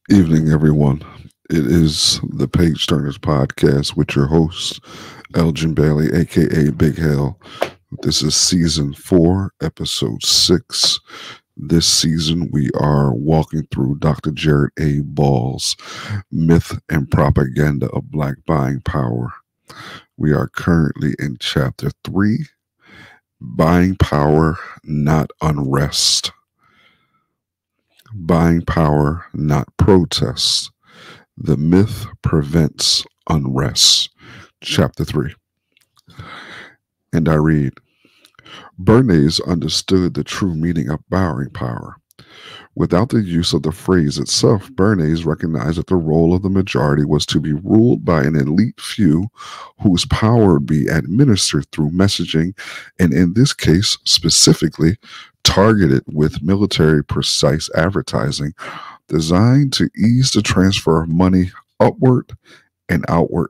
Evening, everyone. It is the Pageturners podcast with your host, Elgin Bailey, aka Big Hell. This is season 4, episode 6. This season, we are walking through Dr. Jared A. Ball's Myth and Propaganda of Black Buying Power. We are currently in chapter 3, Buying Power, Not Unrest. Buying power, not protest. The myth prevents unrest. Chapter 3. And I read, Bernays understood the true meaning of buying power. Without the use of the phrase itself, Bernays recognized that the role of the majority was to be ruled by an elite few whose power would be administered through messaging, and in this case specifically, targeted with military precise advertising designed to ease the transfer of money upward and outward.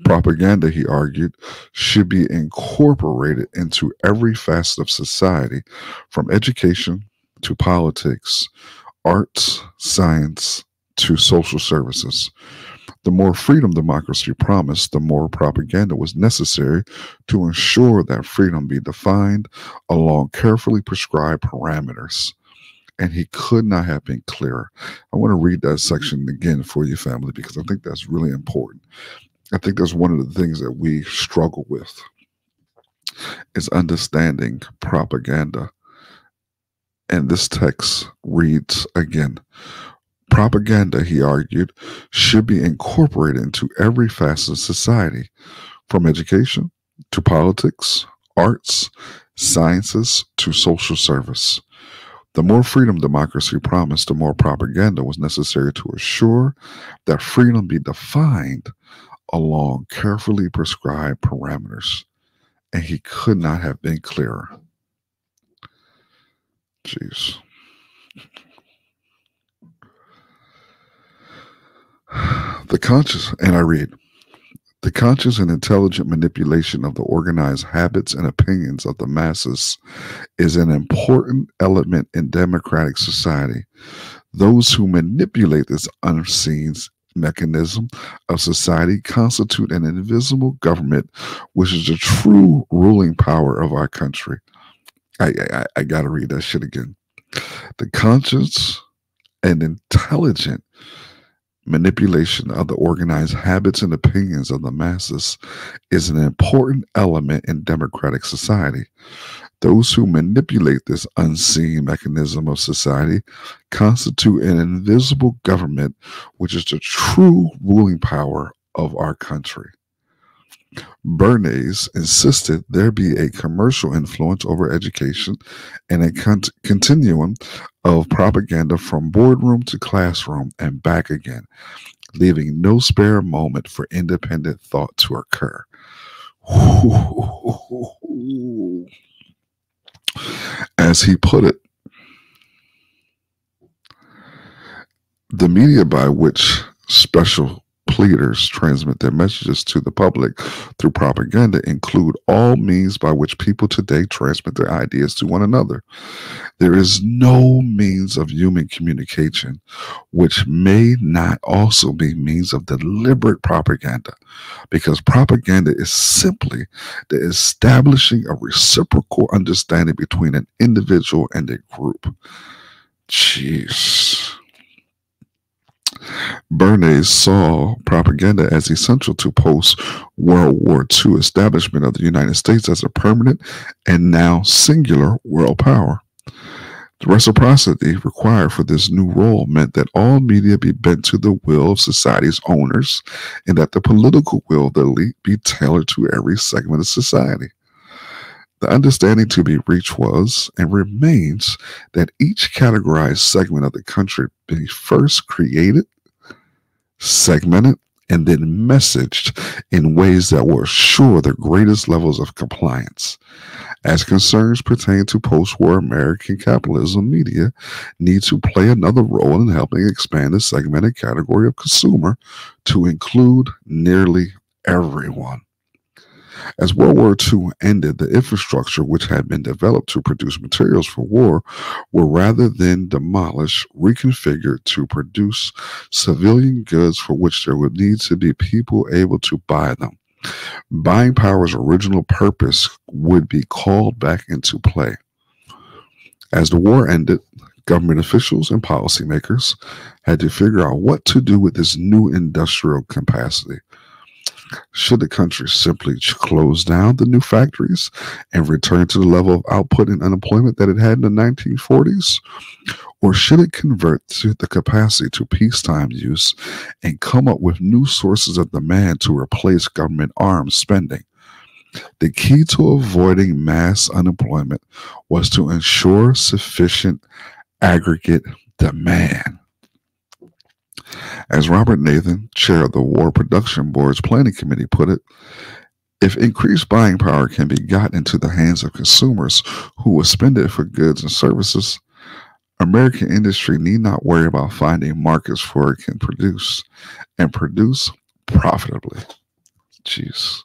Propaganda, he argued, should be incorporated into every facet of society, from education to politics, arts, science, to social services. The more freedom democracy promised, the more propaganda was necessary to ensure that freedom be defined along carefully prescribed parameters. And he could not have been clearer. I want to read that section again for you, family, because I think that's really important. I think that's one of the things that we struggle with is understanding propaganda. And this text reads again, propaganda, he argued, should be incorporated into every facet of society, from education to politics, arts, sciences, to social service. The more freedom democracy promised, the more propaganda was necessary to assure that freedom be defined along carefully prescribed parameters. And he could not have been clearer. Jeez. The conscious, and I read, the conscious and intelligent manipulation of the organized habits and opinions of the masses is an important element in democratic society. Those who manipulate this unseen mechanism of society constitute an invisible government, which is the true ruling power of our country. I gotta read that shit again. The conscious and intelligent manipulation of the organized habits and opinions of the masses is an important element in democratic society. Those who manipulate this unseen mechanism of society constitute an invisible government, which is the true ruling power of our country. Bernays insisted there be a commercial influence over education and a continuum of propaganda from boardroom to classroom and back again, leaving no spare moment for independent thought to occur. As he put it, the media by which special pleaders transmit their messages to the public through propaganda include all means by which people today transmit their ideas to one another. There is no means of human communication which may not also be means of deliberate propaganda, because propaganda is simply the establishing a reciprocal understanding between an individual and a group. Jeez. Bernays saw propaganda as essential to post-World War II establishment of the United States as a permanent and now singular world power. The reciprocity required for this new role meant that all media be bent to the will of society's owners and that the political will of the elite be tailored to every segment of society. The understanding to be reached was and remains that each categorized segment of the country be first created, segmented, and then messaged in ways that will assure the greatest levels of compliance. As concerns pertain to post-war American capitalism, media need to play another role in helping expand the segmented category of consumer to include nearly everyone. As World War II ended, the infrastructure which had been developed to produce materials for war were rather than demolished, reconfigured to produce civilian goods for which there would need to be people able to buy them. Buying power's original purpose would be called back into play. As the war ended, government officials and policymakers had to figure out what to do with this new industrial capacity. Should the country simply close down the new factories and return to the level of output and unemployment that it had in the 1940s? Or should it convert to the capacity to peacetime use and come up with new sources of demand to replace government arms spending? The key to avoiding mass unemployment was to ensure sufficient aggregate demand. As Robert Nathan, chair of the War Production Board's Planning Committee, put it, if increased buying power can be got into the hands of consumers who will spend it for goods and services, American industry need not worry about finding markets for it can produce and produce profitably. Jeez.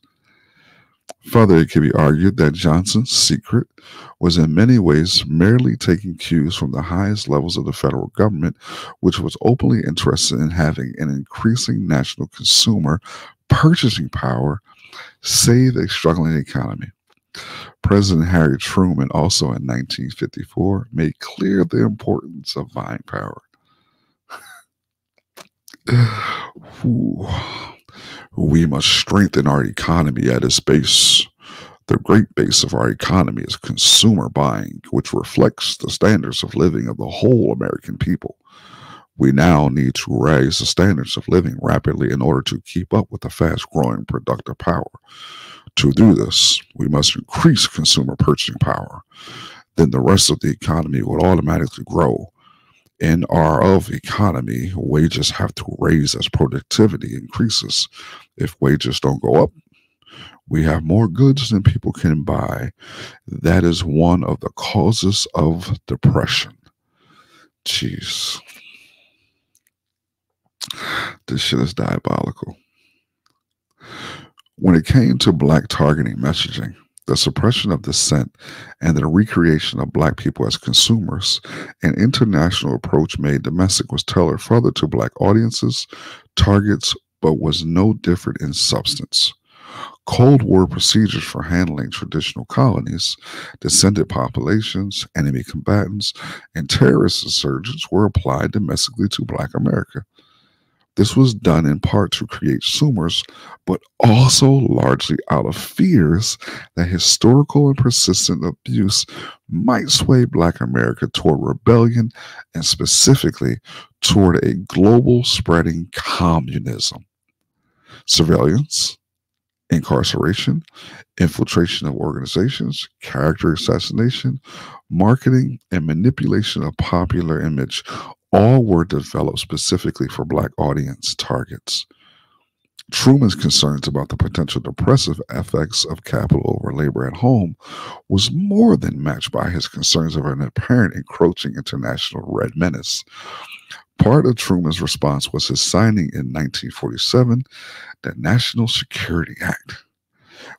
Further, it can be argued that Johnson's secret was in many ways merely taking cues from the highest levels of the federal government, which was openly interested in having an increasing national consumer purchasing power save a struggling economy. President Harry Truman also in 1954 made clear the importance of buying power. We must strengthen our economy at its base. The great base of our economy is consumer buying, which reflects the standards of living of the whole American people. We now need to raise the standards of living rapidly in order to keep up with the fast-growing productive power. To do this, we must increase consumer purchasing power. Then the rest of the economy will automatically grow. In our economy, wages have to raise as productivity increases. If wages don't go up, we have more goods than people can buy. That is one of the causes of depression. Jeez. This shit is diabolical. When it came to Black targeting messaging, the suppression of dissent, and the recreation of Black people as consumers, an international approach made domestic was tailored further to Black audiences, targets, but was no different in substance. Cold War procedures for handling traditional colonies, descended populations, enemy combatants, and terrorist insurgents were applied domestically to Black America. This was done in part to create consumers, but also largely out of fears that historical and persistent abuse might sway Black America toward rebellion and specifically toward a global spreading communism. Surveillance, incarceration, infiltration of organizations, character assassination, marketing, and manipulation of popular image all were developed specifically for Black audience targets. Truman's concerns about the potential depressive effects of capital over labor at home was more than matched by his concerns of an apparent encroaching international red menace. Part of Truman's response was his signing in 1947 the National Security Act,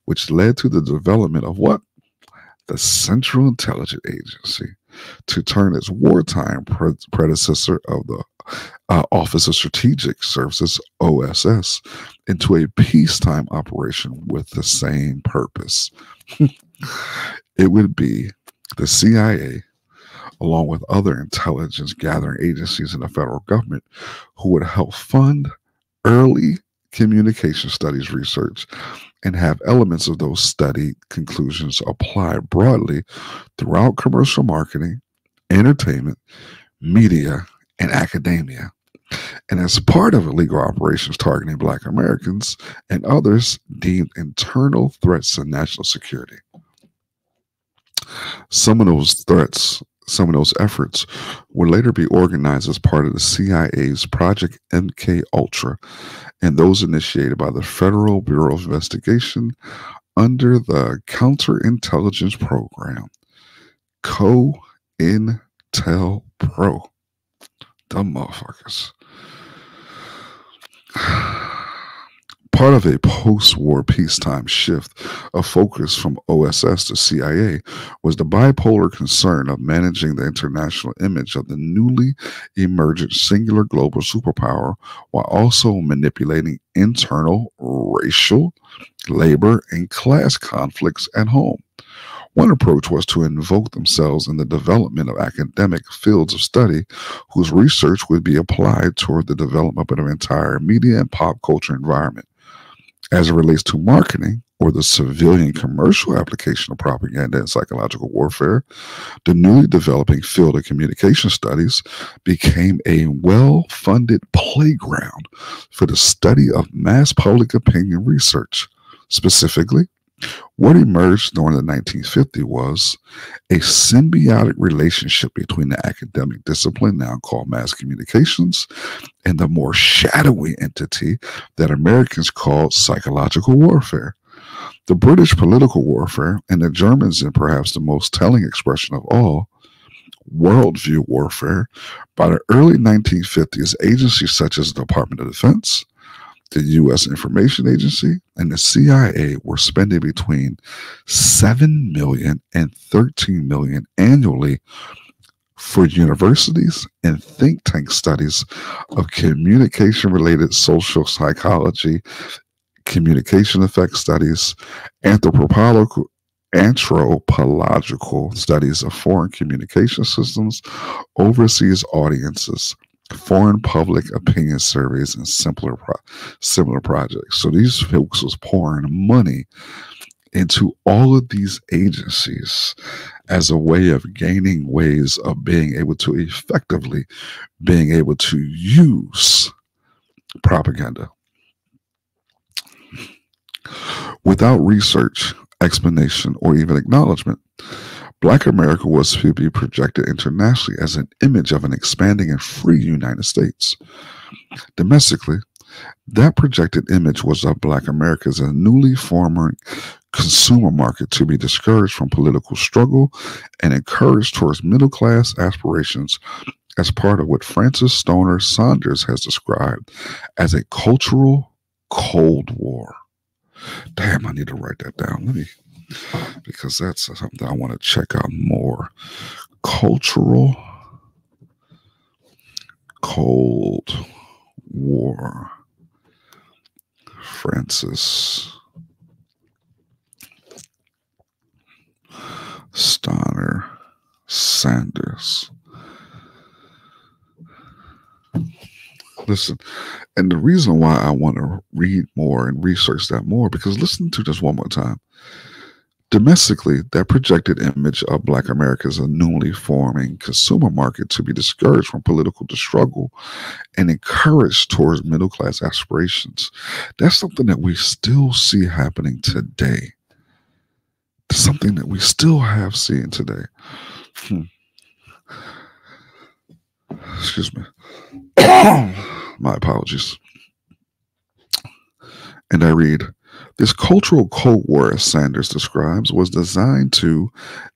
which led to the development of what? The Central Intelligence Agency, to turn its wartime predecessor of the Office of Strategic Services, OSS, into a peacetime operation with the same purpose. It would be the CIA, along with other intelligence gathering agencies in the federal government, who would help fund early communication studies research and have elements of those study conclusions applied broadly throughout commercial marketing, entertainment, media, and academia. And as part of illegal operations targeting Black Americans and others deemed internal threats to national security. Some of those efforts would later be organized as part of the CIA's Project MK Ultra and those initiated by the Federal Bureau of Investigation under the Counterintelligence Program, COINTEL Pro. Dumb motherfuckers. Part of a post-war peacetime shift of focus from OSS to CIA was the bipolar concern of managing the international image of the newly emergent singular global superpower while also manipulating internal racial, labor, and class conflicts at home. One approach was to invoke themselves in the development of academic fields of study whose research would be applied toward the development of an entire media and pop culture environment. As it relates to marketing, or the civilian commercial application of propaganda and psychological warfare, the newly developing field of communication studies became a well-funded playground for the study of mass public opinion research. Specifically, what emerged during the 1950s was a symbiotic relationship between the academic discipline, now called mass communications, and the more shadowy entity that Americans called psychological warfare. The British political warfare, and the Germans in perhaps the most telling expression of all, worldview warfare. By the early 1950s, agencies such as the Department of Defense, the U.S. Information Agency, and the CIA were spending between $7 million and $13 million annually for universities and think tank studies of communication-related social psychology, communication effect studies, anthropological studies of foreign communication systems, overseas audiences, foreign public opinion surveys, and similar projects. So these folks was pouring money into all of these agencies as a way of gaining ways of being able to effectively being able to use propaganda. Without research, explanation, or even acknowledgement, Black America was to be projected internationally as an image of an expanding and free United States. Domestically, that projected image was of Black America as a newly forming consumer market to be discouraged from political struggle and encouraged towards middle class aspirations as part of what Francis Stoner Saunders has described as a cultural Cold War. Damn, I need to write that down. Because that's something I want to check out more. Cultural Cold War. Francis Stoner Sanders. Listen, and the reason why I want to read more and research that more, because listen to this one more time. Domestically, that projected image of Black America as a newly forming consumer market to be discouraged from political struggle and encouraged towards middle class aspirations. That's something that we still see happening today. Something that we still have seen today. Excuse me. My apologies. And I read, this cultural Cold War, as Sanders describes, was designed to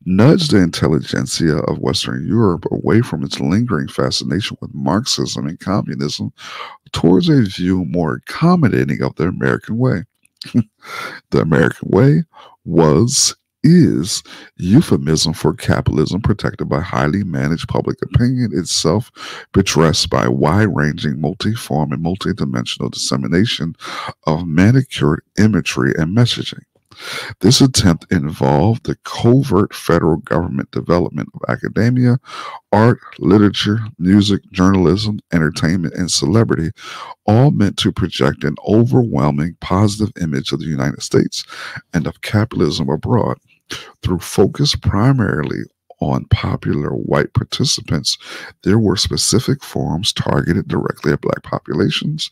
nudge the intelligentsia of Western Europe away from its lingering fascination with Marxism and communism towards a view more accommodating of the American way. The American way is euphemism for capitalism protected by highly managed public opinion, itself buttressed by wide-ranging, multi-form, and multi-dimensional dissemination of manicured imagery and messaging. This attempt involved the covert federal government development of academia, art, literature, music, journalism, entertainment, and celebrity, all meant to project an overwhelming positive image of the United States and of capitalism abroad. Through focus primarily on popular white participants, there were specific forums targeted directly at Black populations,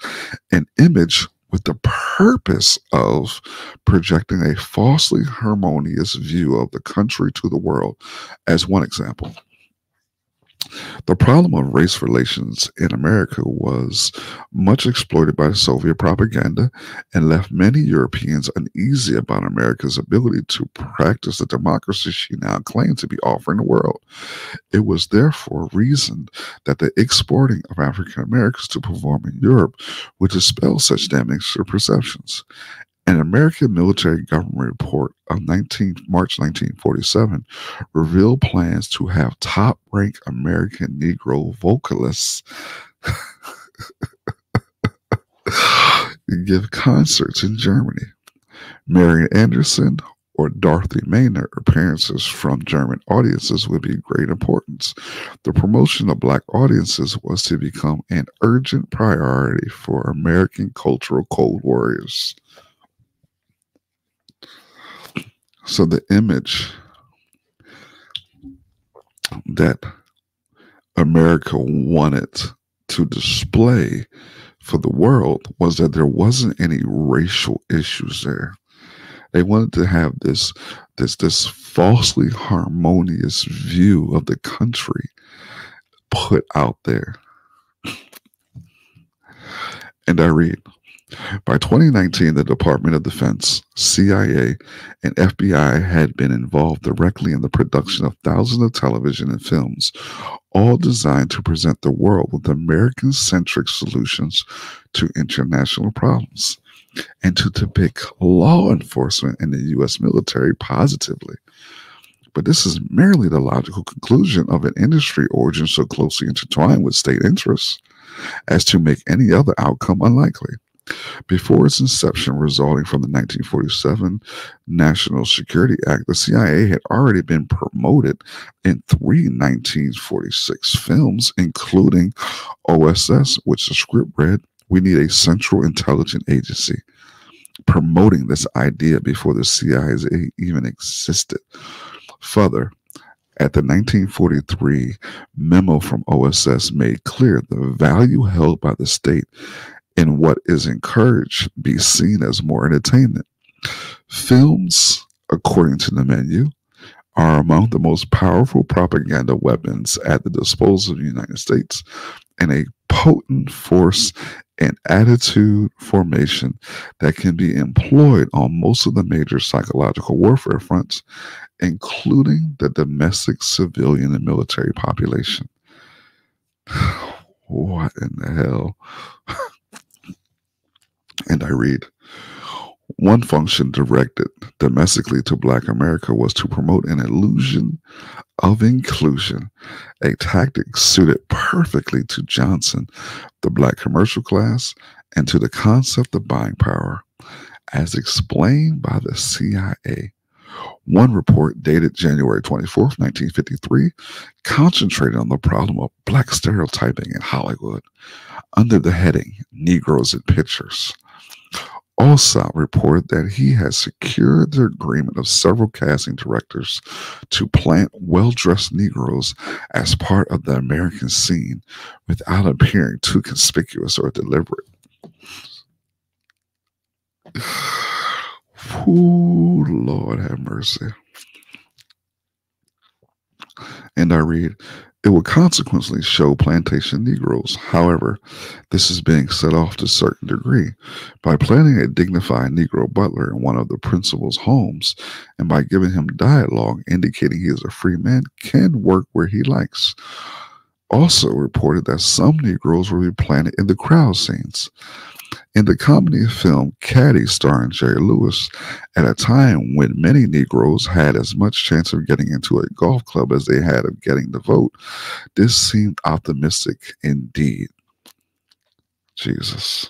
an image with the purpose of projecting a falsely harmonious view of the country to the world. As one example, The problem of race relations in America was much exploited by Soviet propaganda and left many Europeans uneasy about America's ability to practice the democracy she now claimed to be offering the world. It was therefore reasoned that the exporting of African Americans to perform in Europe would dispel such damaging perceptions. An American military government report of March 1947 revealed plans to have top ranked American Negro vocalists give concerts in Germany. Marian Anderson or Dorothy Maynard appearances from German audiences would be great importance. The promotion of black audiences was to become an urgent priority for American cultural code warriors. So the image that America wanted to display for the world was that there wasn't any racial issues there. They wanted to have this falsely harmonious view of the country put out there. And I read, by 2019, the Department of Defense, CIA, and FBI had been involved directly in the production of thousands of television and films, all designed to present the world with American-centric solutions to international problems and to depict law enforcement and the U.S. military positively. But this is merely the logical conclusion of an industry origin so closely intertwined with state interests as to make any other outcome unlikely. Before its inception, resulting from the 1947 National Security Act, the CIA had already been promoted in 3 1946 films, including OSS, which the script read, "We need a central intelligence agency," promoting this idea before the CIA even existed. Further, at the 1943 memo from OSS made clear the value held by the state in what is encouraged be seen as more entertainment. Films, according to the menu, are among the most powerful propaganda weapons at the disposal of the United States and a potent force and attitude formation that can be employed on most of the major psychological warfare fronts, including the domestic, civilian, and military population. What in the hell? And I read, one function directed domestically to Black America was to promote an illusion of inclusion, a tactic suited perfectly to Johnson, the Black commercial class, and to the concept of buying power, as explained by the CIA. One report dated January 24th, 1953, concentrated on the problem of Black stereotyping in Hollywood under the heading Negroes in Pictures. Allsop reported that he had secured the agreement of several casting directors to plant well-dressed Negroes as part of the American scene without appearing too conspicuous or deliberate. Ooh, Lord have mercy. And I read, it will consequently show plantation Negroes. However, this is being set off to a certain degree. By planting a dignified Negro butler in one of the principal's homes and by giving him dialogue indicating he is a free man, can work where he likes. Also reported that some Negroes will be planted in the crowd scenes. In the comedy film Caddy, starring Jerry Lewis, at a time when many Negroes had as much chance of getting into a golf club as they had of getting the vote, this seemed optimistic indeed. Jesus.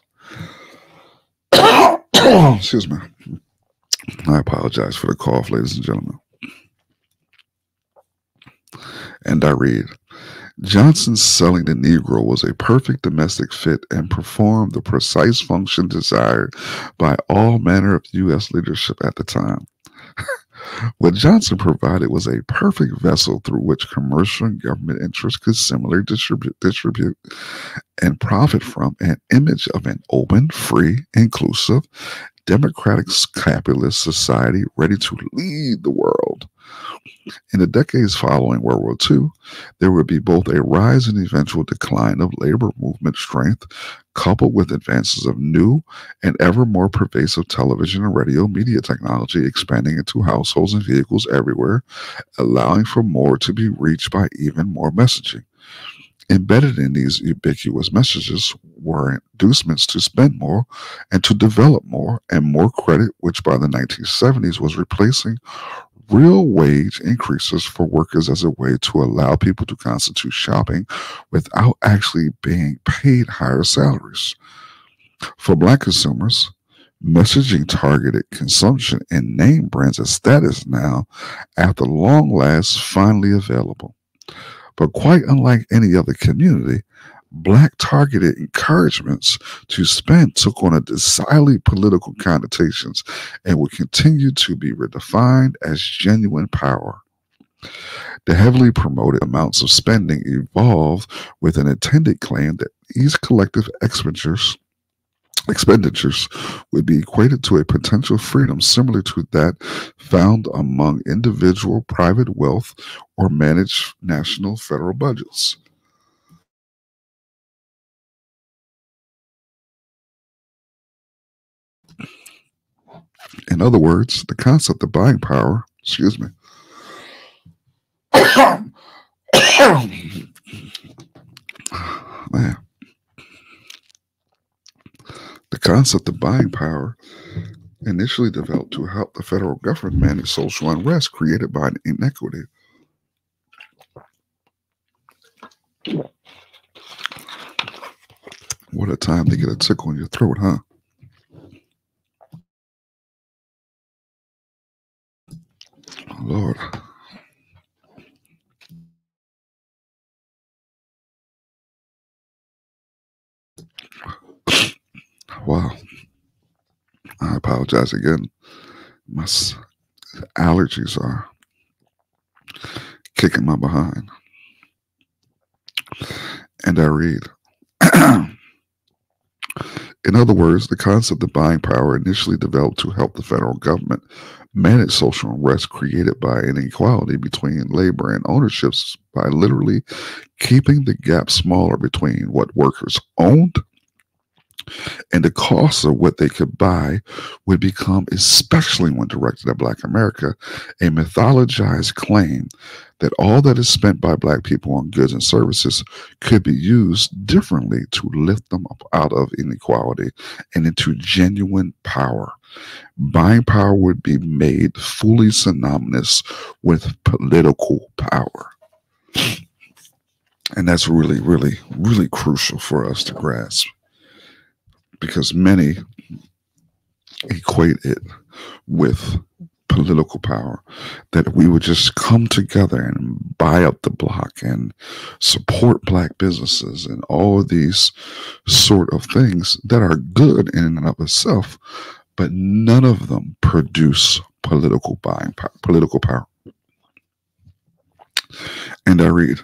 Excuse me. I apologize for the cough, ladies and gentlemen. And I read, Johnson's selling the Negro was a perfect domestic fit and performed the precise function desired by all manner of U.S. leadership at the time. What Johnson provided was a perfect vessel through which commercial and government interests could similarly distribute and profit from an image of an open, free, inclusive, democratic capitalist society ready to lead the world. In the decades following World War II, there would be both a rise and eventual decline of labor movement strength, coupled with advances of new and ever more pervasive television and radio media technology expanding into households and vehicles everywhere, allowing for more to be reached by even more messaging. Embedded in these ubiquitous messages were inducements to spend more and to develop more and more credit, which by the 1970s was replacing real wage increases for workers as a way to allow people to constitute shopping without actually being paid higher salaries. For Black consumers, messaging targeted consumption and name brands as status now, after long last, finally available. But quite unlike any other community, Black targeted encouragements to spend took on a decidedly political connotations and will continue to be redefined as genuine power. The heavily promoted amounts of spending evolved with an intended claim that these collective expenditures would be equated to a potential freedom similar to that found among individual private wealth or managed national federal budgets. In other words, the concept of buying power, excuse me, man, the concept of buying power initially developed to help the federal government manage social unrest created by inequity. What a time to get a tickle in your throat, huh? Oh, Lord. Wow. I apologize again. My allergies are kicking my behind. And I read. In other words, the concept of buying power initially developed to help the federal government manage social unrest created by inequality between labor and ownerships by literally keeping the gap smaller between what workers owned and the cost of what they could buy would become, especially when directed at Black America, a mythologized claim that all that is spent by Black people on goods and services could be used differently to lift them up out of inequality and into genuine power. Buying power would be made fully synonymous with political power. And that's really, really, really crucial for us to grasp, because many equate it with political power, that we would just come together and buy up the block and support Black businesses and all of these sort of things that are good in and of itself, but none of them produce political power. And I read,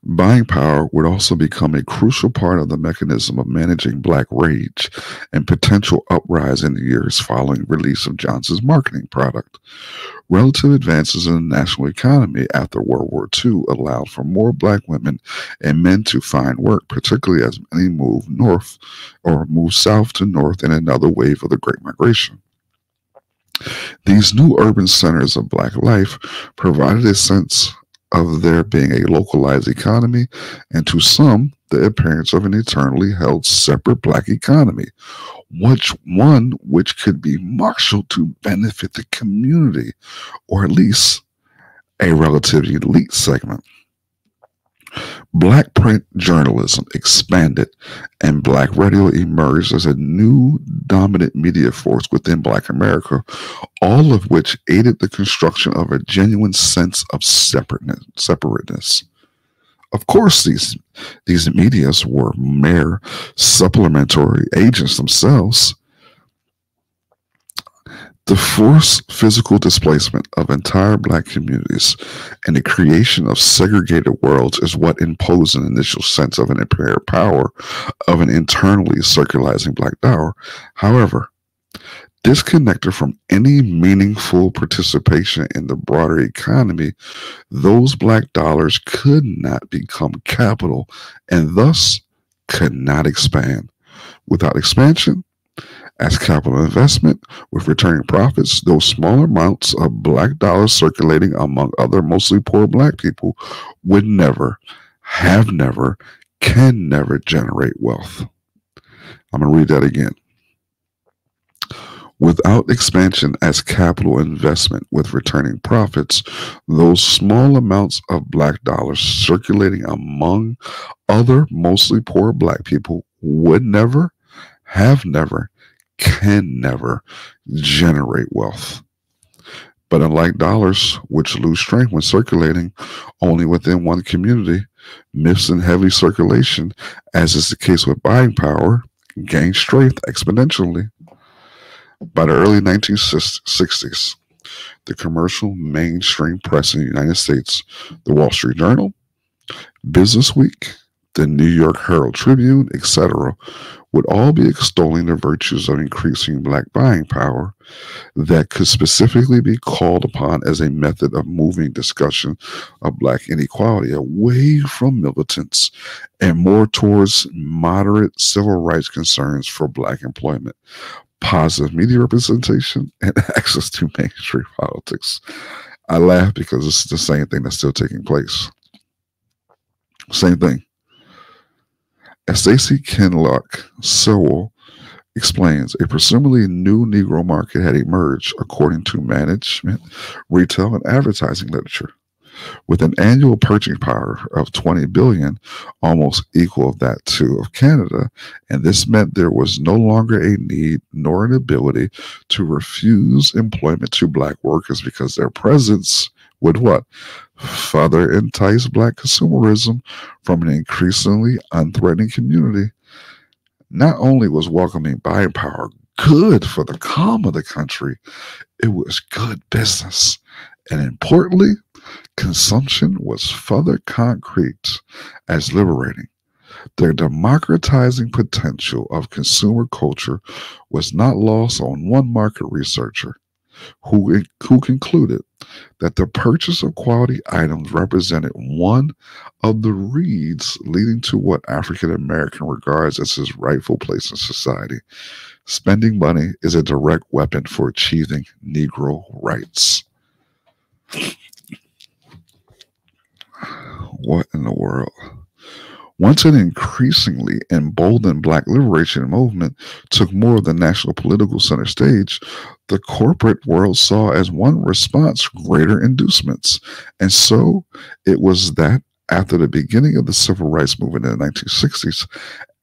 buying power would also become a crucial part of the mechanism of managing Black rage and potential uprise in the years following release of Johnson's marketing product. Relative advances in the national economy after World War II allowed for more Black women and men to find work, particularly as many moved north or moved south to north in another wave of the Great Migration. These new urban centers of Black life provided a sense of there being a localized economy, and to some, the appearance of an eternally held separate Black economy, which could be marshaled to benefit the community, or at least a relatively elite segment. Black print journalism expanded, and Black radio emerged as a new dominant media force within Black America, all of which aided the construction of a genuine sense of separateness. Of course, these medias were mere supplementary agents themselves. The forced physical displacement of entire Black communities and the creation of segregated worlds is what imposed an initial sense of an impaired power of an internally circularizing Black power. However, Disconnected from any meaningful participation in the broader economy, those black dollars could not become capital and thus could not expand. Without expansion, as capital investment with returning profits, those small amounts of black dollars circulating among other mostly poor black people would never, have never, can never generate wealth. I'm going to read that again. Without expansion as capital investment with returning profits, those small amounts of black dollars circulating among other mostly poor black people would never, have never, can never generate wealth. But unlike dollars, which lose strength when circulating only within one community, myths in heavy circulation, as is the case with buying power, gain strength exponentially. By the early 1960s, the commercial mainstream press in the United States, the Wall Street Journal, Business Week, the New York Herald Tribune, etc., would all be extolling the virtues of increasing black buying power that could specifically be called upon as a method of moving discussion of black inequality away from militants and more towards moderate civil rights concerns for black employment, positive media representation, and access to mainstream politics. I laugh because it's the same thing that's still taking place. Same thing. As Stacey Kinloch Sewell explains, a presumably new Negro market had emerged according to management, retail, and advertising literature. With an annual purchasing power of 20 billion, almost equal of that to of Canada, and this meant there was no longer a need nor an ability to refuse employment to black workers because their presence would what? Further entice black consumerism from an increasingly unthreatening community. Not only was welcoming buying power good for the calm of the country, it was good business. And importantly, consumption was further concrete as liberating. The democratizing potential of consumer culture was not lost on one market researcher who concluded that the purchase of quality items represented one of the reeds leading to what African American regards as his rightful place in society. Spending money is a direct weapon for achieving Negro rights. What in the world? Once an increasingly emboldened black liberation movement took more of the national political center stage, the corporate world saw as one response greater inducements. And so it was that after the beginning of the civil rights movement in the 1960s,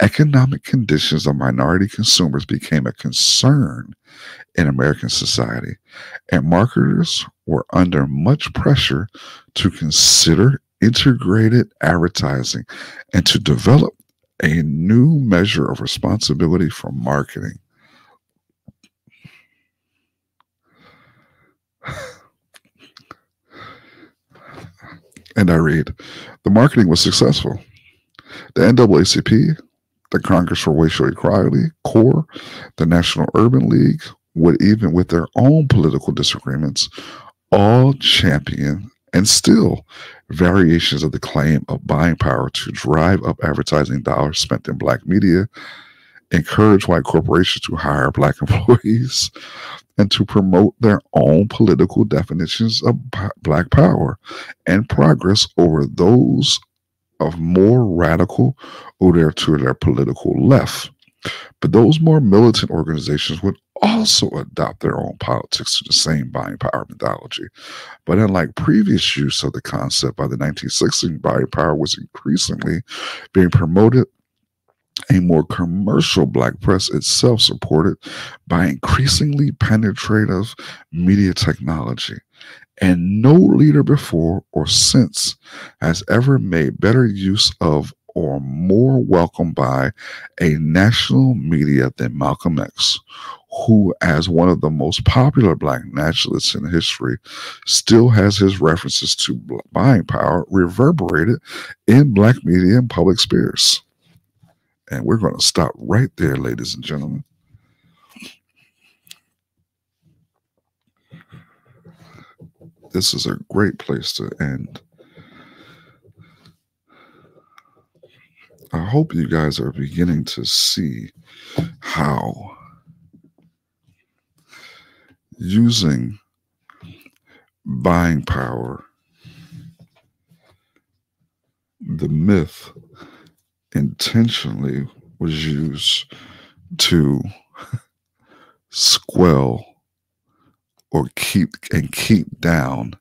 economic conditions of minority consumers became a concern in American society, and marketers were under much pressure to consider integrated advertising and to develop a new measure of responsibility for marketing. And I read, the marketing was successful. The NAACP, the Congress for Racial Equality, CORE, the National Urban League, would even with their own political disagreements, all champion and still variations of the claim of buying power to drive up advertising dollars spent in black media, encourage white corporations to hire black employees, and to promote their own political definitions of black power and progress over those of more radical or to their political left. But those more militant organizations would also adopt their own politics to the same buying power methodology. But unlike previous use of the concept by the 1960s, buying power was increasingly being promoted. A more commercial black press itself supported by increasingly penetrative media technology. And no leader before or since has ever made better use of or more welcomed by a national media than Malcolm X, who, as one of the most popular black nationalists in history, still has his references to buying power reverberated in black media and public spheres. And we're going to stop right there, ladies and gentlemen. this is a great place to end. I hope you guys are beginning to see how using buying power, the myth intentionally was used to squell or keep down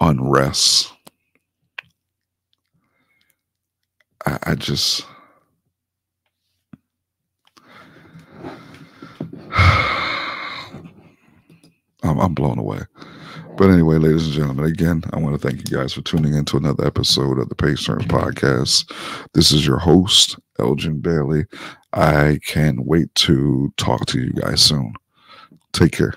unrest. I just I'm blown away. But anyway, ladies and gentlemen, again, I want to thank you guys for tuning in to another episode of the Pageturners podcast. This is your host, Elgin Bailey. I can't wait to talk to you guys soon. Take care.